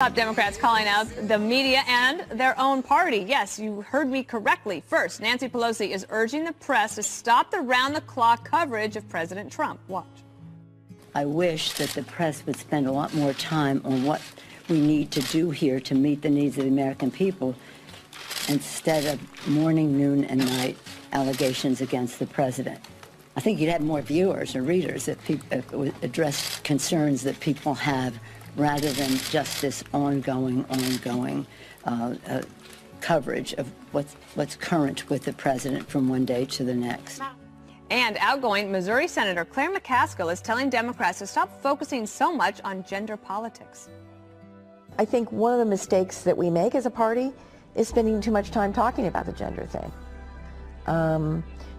Top Democrats calling out the media and their own party. Yes, you heard me correctly. First, Nancy Pelosi is urging the press to stop the round-the-clock coverage of President Trump. Watch. I wish that the press would spend a lot more time on what we need to do here to meet the needs of the American people instead of morning, noon, and night allegations against the president. I think you'd have more viewers or readers if it would address concerns that people have rather than just this ongoing coverage of what's current with the president from one day to the next. And outgoing Missouri Senator Claire McCaskill is telling Democrats to stop focusing so much on gender politics. I think one of the mistakes that we make as a party is spending too much time talking about the gender thing.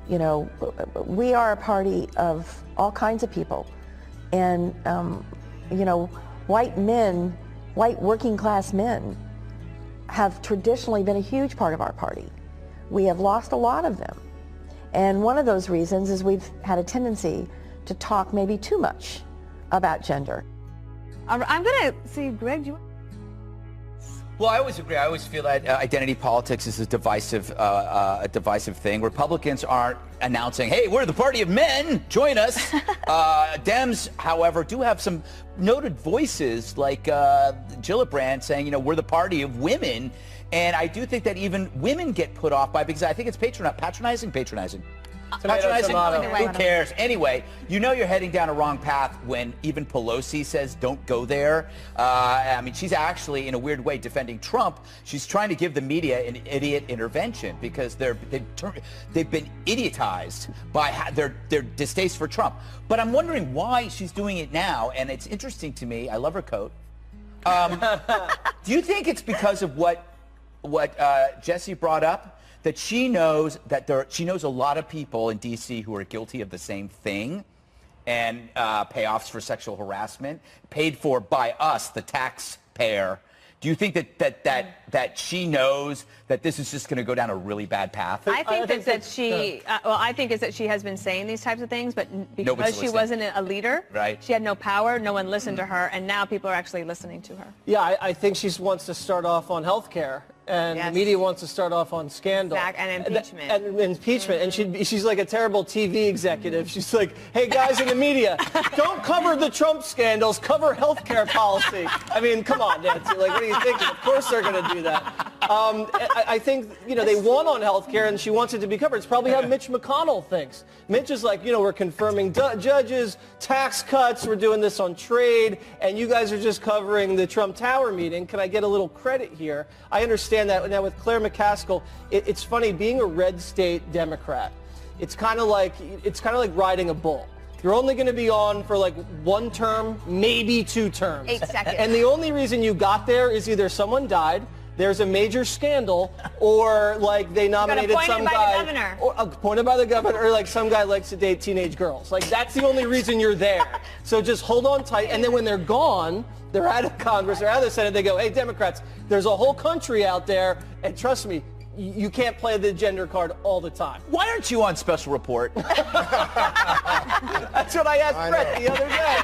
You know, we are a party of all kinds of people. And, you know, white working class men have traditionally been a huge part of our party. We have lost a lot of them. And one of those reasons is we've had a tendency to talk maybe too much about gender. I'm going to see, Greg, do you want? Well, I always agree. I always feel that identity politics is a divisive thing. Republicans aren't announcing, hey, we're the party of men, join us. Dems, however, do have some noted voices like Gillibrand saying, you know, we're the party of women. And I do think that even women get put off by, because I think it's patronizing. Who cares? Anyway, you know you're heading down a wrong path when even Pelosi says don't go there. I mean, she's actually, in a weird way, defending Trump. She's trying to give the media an idiot intervention because they've been idiotized by their distaste for Trump. But I'm wondering why she's doing it now, and it's interesting to me. I love her coat. Do you think it's because of what Jesse brought up? That she knows she knows a lot of people in D.C. who are guilty of the same thing, and payoffs for sexual harassment paid for by us, the taxpayer. Do you think that she knows that this is just going to go down a really bad path? I think that she. Well, I think is that she has been saying these types of things, but because she wasn't a leader, right? She had no power. No one listened to her, and now people are actually listening to her. Yeah, I think she wants to start off on health care. And the media wants to start off on scandal. And impeachment. And impeachment. And she's like a terrible TV executive. She's like, hey, guys in the media, don't cover the Trump scandals. Cover health care policy. I mean, come on, Nancy. Like, what are you thinking? Of course they're going to do that. I think, you know, they won on health care, and she wants it to be covered. It's probably how Mitch McConnell thinks. Mitch is like, you know, we're confirming judges, tax cuts, we're doing this on trade, and you guys are just covering the Trump Tower meeting. Can I get a little credit here? I understand that. Now with Claire McCaskill, it's funny being a red state Democrat. It's kind of like riding a bull. You're only going to be on for like one term, maybe 2 terms. 8 seconds. And the only reason you got there is either someone died, there's a major scandal, or like they nominated some guy, or appointed by the governor, or like some guy likes to date teenage girls. Like that's the only reason you're there. So just hold on tight, and then when they're gone, they're out of Congress, they're out of the Senate, they go, hey, Democrats, there's a whole country out there, and trust me, you can't play the gender card all the time. Why aren't you on Special Report? That's what I asked Brett the other day.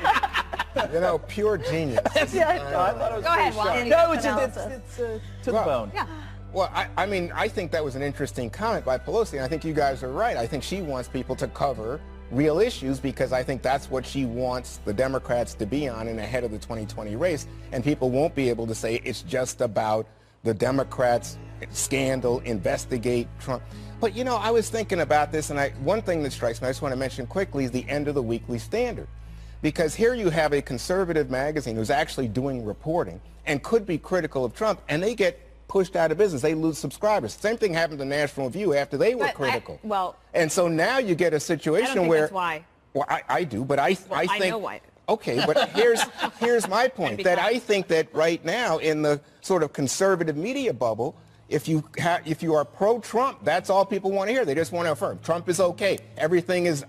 You know, pure genius. I thought it was Go ahead, Juan. No, it's to the bone. Yeah. Well, I mean, I think that was an interesting comment by Pelosi, and I think you guys are right. I think she wants people to cover real issues because I think that's what she wants the Democrats to be on in ahead of the 2020 race, and people won't be able to say it's just about the Democrats' scandal, investigate Trump. But, you know, I was thinking about this, and one thing that strikes me, I just want to mention quickly, is the end of the Weekly Standard. Because here you have a conservative magazine who's actually doing reporting and could be critical of Trump, and they get pushed out of business. They lose subscribers. Same thing happened to National Review after they were critical. And so now you get a situation I don't think where... that's why. Well, I do, but I think... I know why. Okay, but here's my point, that I think that right now in the sort of conservative media bubble, if you are pro-Trump, that's all people want to hear. They just want to affirm Trump is okay. Everything is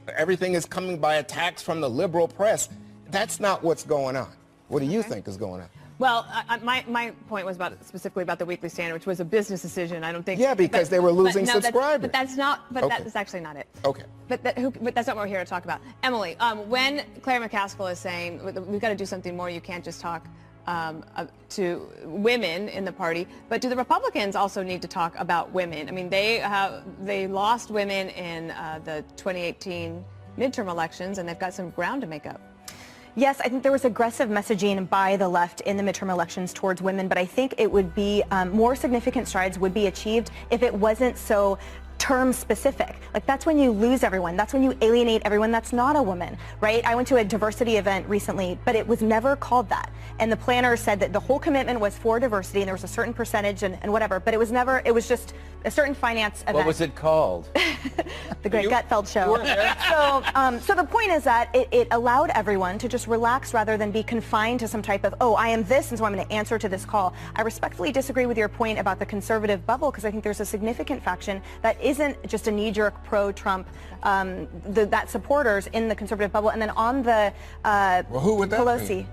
coming by attacks from the liberal press. That's not what's going on. What do you think is going on? Well, my point was specifically about the Weekly Standard, which was a business decision. I don't think. Yeah, because they were losing subscribers. That's actually not it. Okay. But that's not what we're here to talk about. Emily, when Claire McCaskill is saying we've got to do something more, you can't just talk to women in the party, but do the Republicans also need to talk about women? I mean, they lost women in the 2018 midterm elections, and they've got some ground to make up. Yes, I think there was aggressive messaging by the left in the midterm elections towards women, but I think it would be more significant strides would be achieved if it wasn't so term specific. Like, that's when you lose everyone. That's when you alienate everyone that's not a woman, right? I went to a diversity event recently, but it was never called that. And the planner said that the whole commitment was for diversity and there was a certain percentage and whatever, but it was never, it was just a certain finance event. What was it called? The Great Gutfeld Show. So the point is that it allowed everyone to just relax rather than be confined to some type of, oh, I am this, and so I'm going to answer to this call. I respectfully disagree with your point about the conservative bubble, because I think there's a significant faction that isn't just a knee-jerk pro-Trump, that supporters in the conservative bubble. And then on the well, who would that Pelosi. be?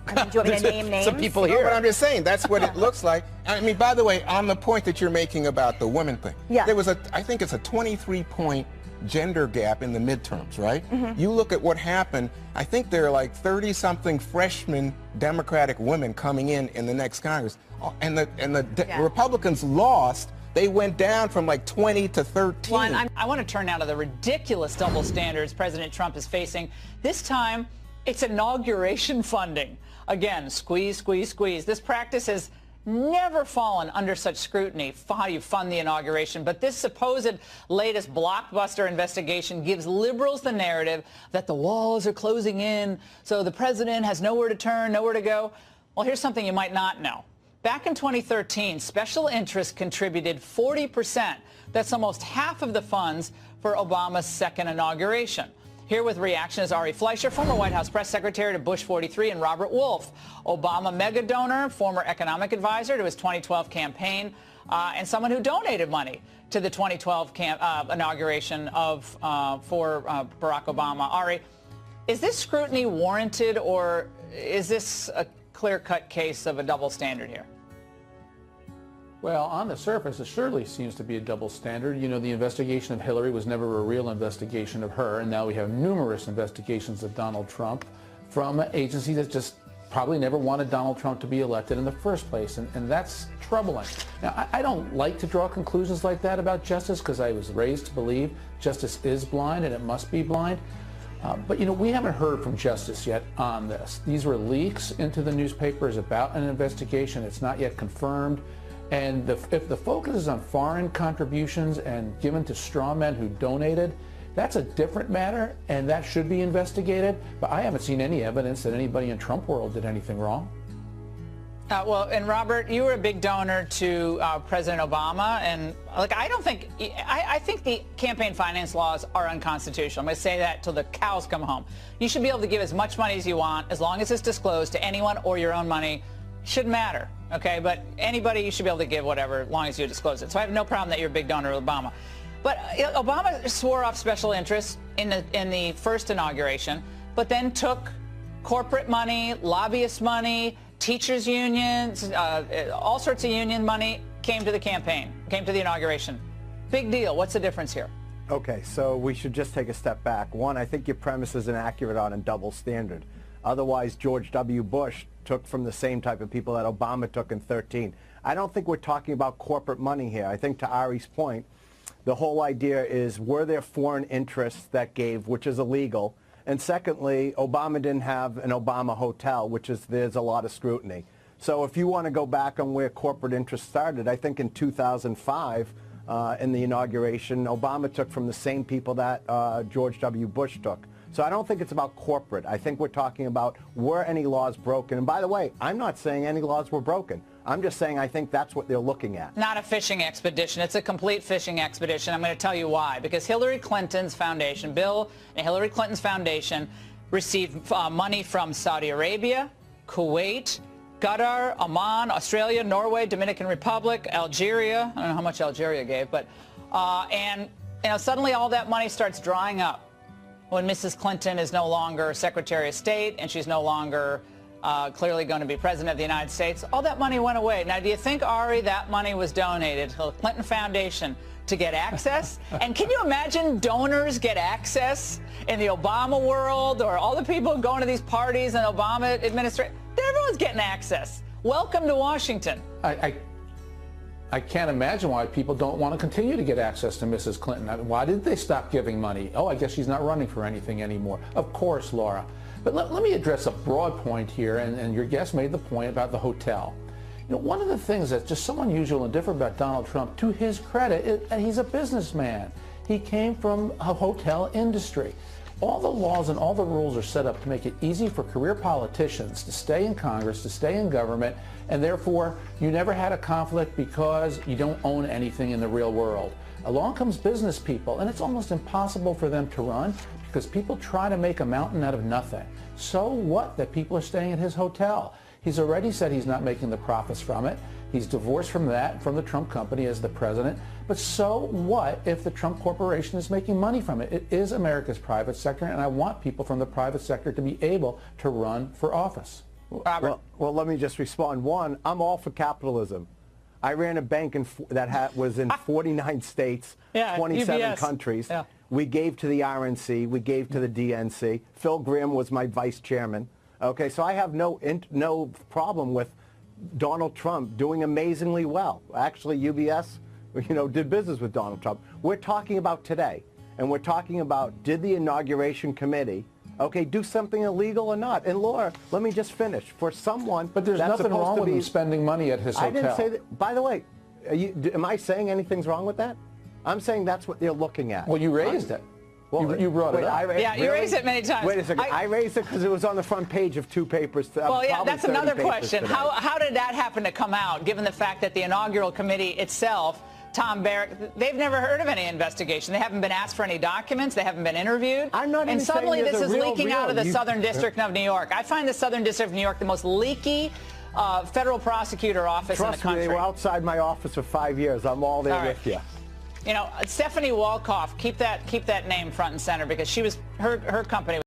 I mean, do you want me to name names? Some people No, here. but I'm just saying that's what it looks like. I mean, by the way, on the point that you're making about the women thing, Yeah. there was I think it's a 23-point gender gap in the midterms, right? Mm-hmm. You look at what happened. I think there are like 30-something freshman Democratic women coming in the next Congress, and the Republicans lost. They went down from like 20 to 13. Well, I want to turn now to the ridiculous double standards President Trump is facing. This time, it's inauguration funding. Again, squeeze, squeeze, squeeze. This practice has never fallen under such scrutiny, how you fund the inauguration. But this supposed latest blockbuster investigation gives liberals the narrative that the walls are closing in, so the president has nowhere to turn, nowhere to go. Well, here's something you might not know. Back in 2013, special interests contributed 40%. That's almost half of the funds for Obama's second inauguration. Here with reaction is Ari Fleischer, former White House press secretary to Bush 43, and Robert Wolf, Obama mega donor, former economic advisor to his 2012 campaign, and someone who donated money to the 2012 inauguration for Barack Obama. Ari, is this scrutiny warranted, or is this a clear-cut case of a double standard here? Well, on the surface, it surely seems to be a double standard. You know, the investigation of Hillary was never a real investigation of her, and now we have numerous investigations of Donald Trump from agencies that just probably never wanted Donald Trump to be elected in the first place, and that's troubling. Now, I don't like to draw conclusions like that about justice, because I was raised to believe justice is blind and it must be blind. But, you know, we haven't heard from justice yet on this. These were leaks into the newspapers about an investigation. It's not yet confirmed. And if the focus is on foreign contributions and given to straw men who donated, that's a different matter, and that should be investigated. But I haven't seen any evidence that anybody in Trump world did anything wrong. Well, and Robert, you were a big donor to President Obama, and like I think the campaign finance laws are unconstitutional. I'm going to say that till the cows come home. You should be able to give as much money as you want, as long as it's disclosed to anyone or your own money. Shouldn't matter, okay? But anybody, you should be able to give whatever, as long as you disclose it. So I have no problem that you're a big donor of Obama. But Obama swore off special interests in the first inauguration, but then took corporate money, lobbyist money, teachers unions, all sorts of union money came to the campaign, came to the inauguration. Big deal. What's the difference here? Okay, so we should just take a step back. One, I think your premise is inaccurate on a double standard. Otherwise, George W. Bush took from the same type of people that Obama took in 2013. I don't think we're talking about corporate money here. I think to Ari's point, the whole idea is, were there foreign interests that gave, which is illegal? And secondly, Obama didn't have an Obama hotel, which is, there's a lot of scrutiny. So if you want to go back on where corporate interests started, I think in 2005, in the inauguration, Obama took from the same people that George W. Bush took. So I don't think it's about corporate. I think we're talking about, were any laws broken? And by the way, I'm not saying any laws were broken. I'm just saying I think that's what they're looking at. Not a fishing expedition. It's a complete fishing expedition. I'm going to tell you why. Because Hillary Clinton's foundation, Bill and Hillary Clinton's foundation, received money from Saudi Arabia, Kuwait, Qatar, Oman, Australia, Norway, Dominican Republic, Algeria. I don't know how much Algeria gave, but and you know, suddenly all that money starts drying up when Mrs. Clinton is no longer Secretary of State and she's no longer clearly going to be President of the United States. All that money went away. Now, do you think, Ari, that money was donated to the Clinton Foundation to get access? And can you imagine donors get access in the Obama world, or all the people going to these parties in Obama administration? They everyone's getting access. Welcome to Washington. I can't imagine why people don't want to continue to get access to Mrs. Clinton. Why did they stop giving money? Oh, I guess she's not running for anything anymore. Of course, Laura. But let me address a broad point here, and your guest made the point about the hotel. You know, one of the things that's just so unusual and different about Donald Trump, to his credit, is that he's a businessman. He came from a hotel industry. All the laws and all the rules are set up to make it easy for career politicians to stay in Congress, to stay in government, and therefore you never had a conflict because you don't own anything in the real world. Along comes business people, and it's almost impossible for them to run because people try to make a mountain out of nothing. So what that people are staying at his hotel? He's already said he's not making the profits from it. He's divorced from that, from the Trump company as the president. But so what if the Trump Corporation is making money from it? It is America's private sector, and I want people from the private sector to be able to run for office. Well, let me just respond. One, I'm all for capitalism. I ran a bank that was in 49 states, 27 UBS. countries. Yeah. We gave to the RNC. We gave to the DNC. Phil Grimm was my vice chairman. Okay, so I have no problem with Donald Trump doing amazingly well. Actually, UBS, did business with Donald Trump. We're talking about today, and we're talking about did the inauguration committee, do something illegal or not? And Laura, let me just finish. For someone, but there's nothing wrong with him spending money at his hotel. I didn't say that. By the way, am I saying anything's wrong with that? I'm saying that's what they're looking at. Well, you raised it. Well, you brought it up. You raised it many times. Wait a second. I raised it because it was on the front page of 2 papers. Well, yeah, that's another question. How did that happen to come out, given the fact that the inaugural committee itself, Tom Barrack, they've never heard of any investigation. They haven't been asked for any documents. They haven't been interviewed. I'm not and suddenly saying this is leaking out of the you... Southern District of New York. I find the Southern District of New York the most leaky federal prosecutor office in the country. They were outside my office for 5 years. I'm all there with you. You know, Stephanie Walkoff, keep that name front and center because her company